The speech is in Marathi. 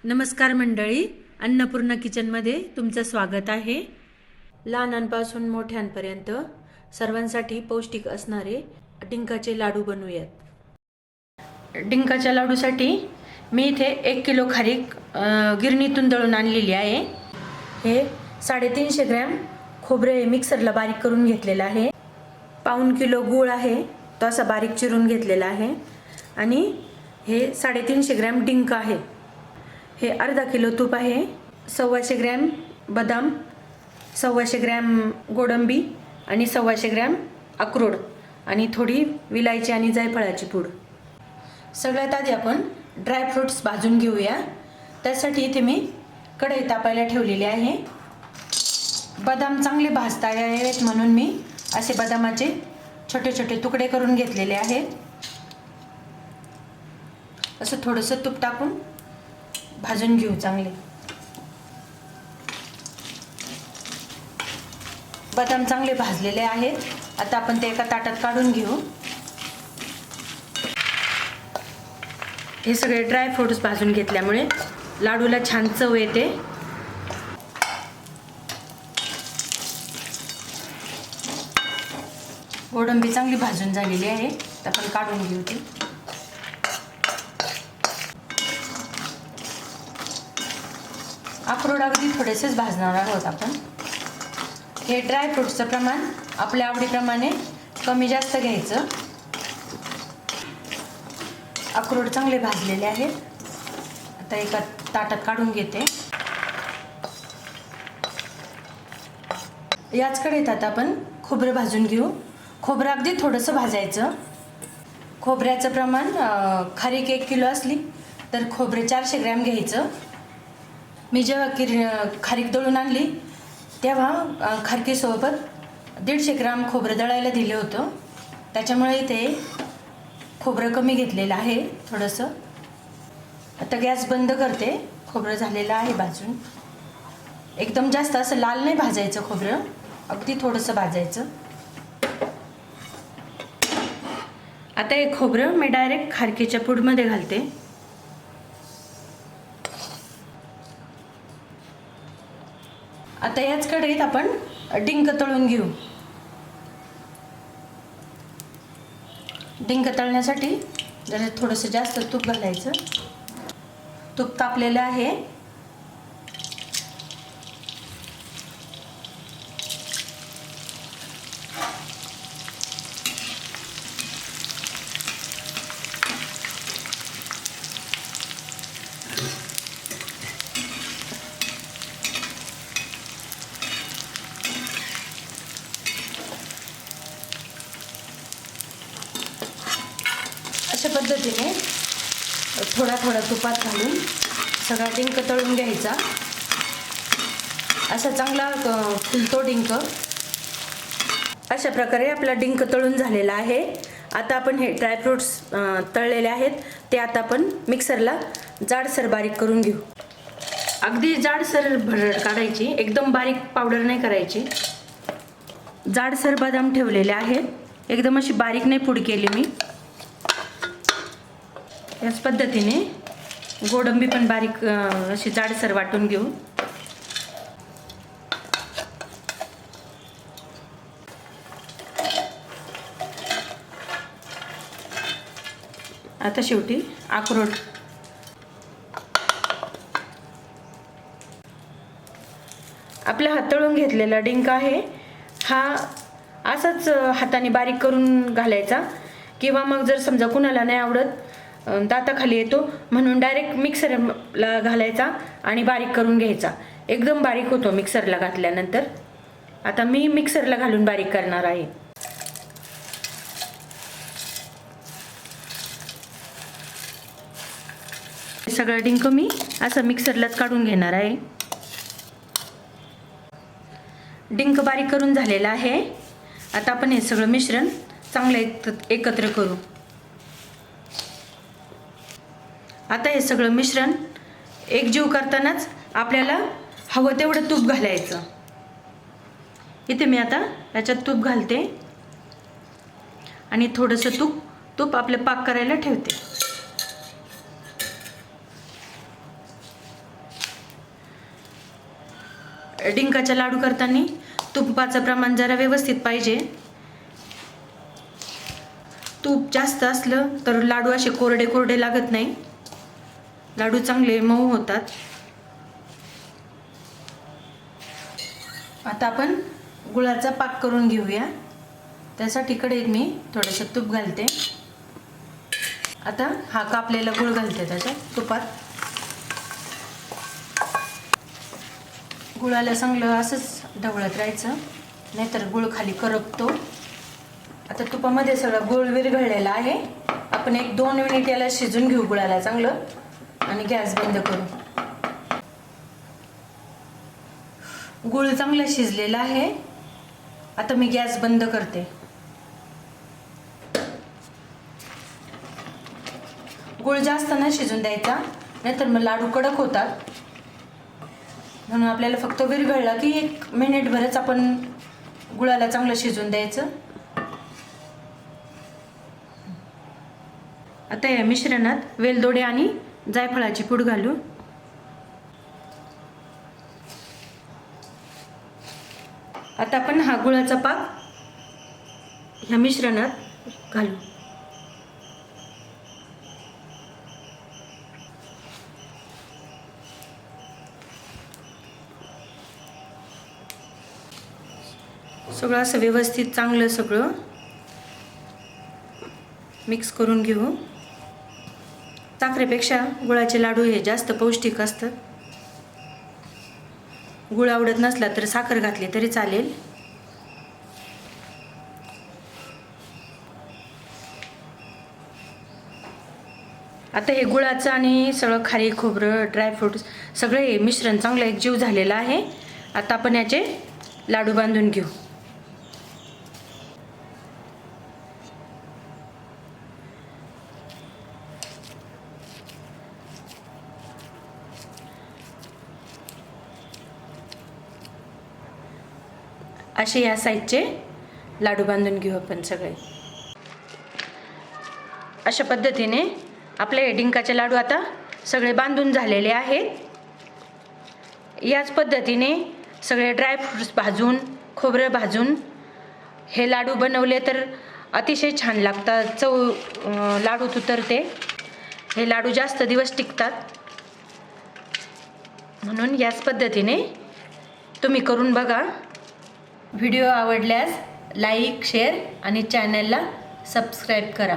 नमस्कार मंडळी, अन्नपूर्णा किचनमध्ये तुमचं स्वागत आहे। लहानांपासून मोठ्यांपर्यंत सर्वांसाठी पौष्टिक असणारे डिंकाचे लाडू बनवूयात। डिंकाच्या लाडूसाठी मी इथे 1 किलो खारीक गिरणीतून दळून आणलेली आहे। हे 350 ग्रॅम खोबरे मिक्सरला बारीक करून घेतलेलं आहे। 1/4 किलो गूळ आहे, तो असा बारीक चिरून घेतलेला आहे। आणि हे 350 ग्रॅम डिंक आहे। हे अर्धा किलो तूप आहे, 125 ग्रॅम बदाम, 125 ग्रॅम गोडंबी आणि 125 ग्रॅम अक्रोड आणि थोडी विलायची आणि जायफळाची पूड। सगळ्यात आधी आपण ड्रायफ्रुट्स भाजून घेऊया। त्यासाठी इथे मी कढई तापायला ठेवलेली आहे। बदाम चांगले भाजता यावेत म्हणून मी असे बदामाचे छोटे छोटे तुकडे करून घेतलेले आहेत। असं थोडंसं तूप टाकून भाजून घेऊ चांगले। बदाम चांगले भाजलेले आहेत। आता आपण ते एका ताटात काढून घेऊ। हे सगळे ड्राय फ्रूट्स भाजून घेतल्यामुळे लाडूला छान चव येते। गोडंबी चांगली भाजून झालेली आहे, आपण काढून घेऊ ती। अक्रोड अगदी थोडेसेच भाजणार आहोत आपण। हे ड्राय फ्रूट्सचं प्रमाण आपल्या आवडीप्रमाणे कमी जास्त घ्यायचं। अक्रोड चांगले भाजलेले आहेत, आता एका ताटात काढून घेते। याच कढईत आता आपण खोबरं भाजून घेऊ। खोबरं अगदी थोडंसं भाजायचं। खोबऱ्याचं प्रमाण खारीक 1 किलो असली तर खोबरे 400 ग्रॅम घ्यायचं। मी जेव्हा खारीक दळून आणली तेव्हा खारकीसोबत 150 ग्राम खोबरं दळायला दिलं होतं, त्याच्यामुळे इथे खोबरं कमी घेतलेलं आहे थोडंसं। आता गॅस बंद करते। खोबरं झालेलं आहे भाजून। एकदम जास्त असं लाल नाही भाजायचं खोबरं, अगदी थोडंसं भाजायचं। आता हे खोबरं मी डायरेक्ट खारकीच्या पूडमध्ये घालते। आता याच कढईत आपण डिंक तळून घेऊ। डिंक तळण्यासाठी जरा थोडंसं जास्त तूप घालायचं। तूप तापलेलं आहे। अशा पद्धतीने थोडा थोडा तुपात घालून सगळा डिंक तळून घ्यायचा। असा चांगला फुलतो डिंक। अशा प्रकारे आपला डिंक तळून झालेला आहे। आता आपण हे ड्रायफ्रूट्स तळलेले आहेत ते आता आपण मिक्सरला जाडसर बारीक करून घेऊ। अगदी जाडसर भरड काढायची, एकदम बारीक पावडर नाही करायची। जाडसर बदाम ठेवलेले आहेत, एकदम अशी बारीक नाही पूड केली मी। याच पद्धतीने गोडंबी पण बारीक अशी जाडसर वाटून घेऊ। आता शेवटी अक्रोड। आपला तळून घेतलेला डिंक आहे हा असाच हाताने बारीक करून घालायचा, किंवा मग जर समजा कुणाला नाही आवडत, दाताखाली येतो म्हणून डायरेक्ट मिक्सरला घालायचा आणि बारीक करून घ्यायचा। एकदम बारीक होतो मिक्सरला घातल्यानंतर। आता मी मिक्सरला घालून बारीक करणार आहे। सगळं डिंक मी असं मिक्सरलाच काढून घेणार आहे। डिंक बारीक करून झालेला आहे। आता आपण हे सगळं मिश्रण चांगलं एकत्र करू। आता हे सगळं मिश्रण एकजीव करतानाच आपल्याला हवं तेवढं तूप घालायचं। इथे मी आता याच्यात तूप घालते आणि थोडंसं तूप आपलं पाक करायला ठेवते। डिंकाचा लाडू करताना तुपाचं प्रमाण जरा व्यवस्थित पाहिजे. तूप जास्त असलं तर लाडू असे कोरडे कोरडे लागत नाही, लाडू चांगले मऊ होतात. आता आपण गुळाचा पाक करून घेऊया. त्यासाठी कढईत मी थोडंसं तूप घालते. आता हा कापलेला गुळ घालते त्याच्यात तुपात. गुळाला चांगलं असंच ढवळत राहायचं, नाहीतर गुळ खाली करपतो. आता तुपामध्ये सगळं गुळ विरघळलेला आहे. आपण 1-2 मिनिट याला शिजून घेऊ गुळाला चांगलं आणि गॅस बंद करू. गुळ चांगला शिजलेला आहे. आता मी गॅस बंद करते. गुळ जास्त न शिजून द्यायचा, नाहीतर मग लाडू कडक होतात. म्हणून आपल्याला फक्त विरघळला की 1 मिनिटभरच आपण गुळाला चांगलं शिजून द्यायचं. आता या मिश्रणात वेलदोडे आणि जायफळाची पूड घालू. आता आपण हा गुळाचा पाक ह्या मिश्रणात घालू. सगळं असं व्यवस्थित चांगलं सगळं मिक्स करून घेऊ. साखरेपेक्षा गुळाचे लाडू हे जास्त पौष्टिक असतात. गुळ आवडत नसला तर साखर घातली तरी चालेल. आता हे गुळाचं आणि सगळं खारी खोबरं ड्रायफ्रूट्स सगळे हे मिश्रण चांगलं एकजीव झालेलं आहे. आता आपण याचे लाडू बांधून घेऊ. असे या साईजचे लाडू बांधून घेऊ आपण सगळे. अशा पद्धतीने आपले डिंकाचे लाडू आता सगळे बांधून झालेले आहेत. याच पद्धतीने सगळे ड्रायफ्रूट्स भाजून खोबरं भाजून हे लाडू बनवले तर अतिशय छान लागतात. चव लाडूत उतरते. हे लाडू जास्त दिवस टिकतात. म्हणून याच पद्धतीने तुम्ही करून बघा. व्हिडिओ आवडल्यास लाईक शेअर आणि चॅनलला सबस्क्राईब करा.